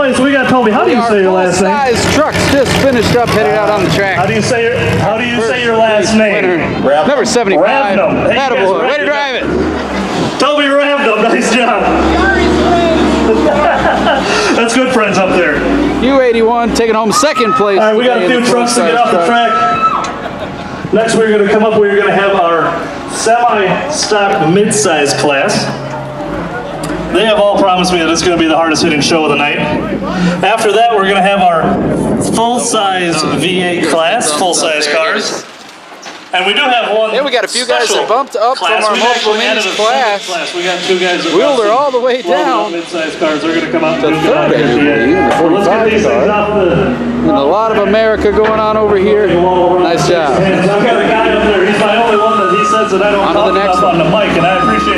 place. We got Toby. How do you say your last name? Full-size trucks just finished up, headed out on the track. How do you say your last name? Number 75. Ravnum. Hey, Attaboy. Way to drive it. Toby Ravnum. Nice job. That's good friends up there. U81 taking home second place. All right, we got a few trucks to get off the track. Next, we're going to come up. We're going to have our semi-stock mid-size class. They have all promised me that it's going to be the hardest hitting show of the night. After that, we're going to have our full-size V8 class, full-size cars. And we do have one. And we got a few guys that bumped up class. from our multiple minis class. We got two guys that wheeled her all the way down. Mid-size cars. They're going to come out to third, let's get these things off the. And a lot of America going on over here. Nice job. I've got a guy up there. He's my only one that he says that I don't talk about on the mic, and I appreciate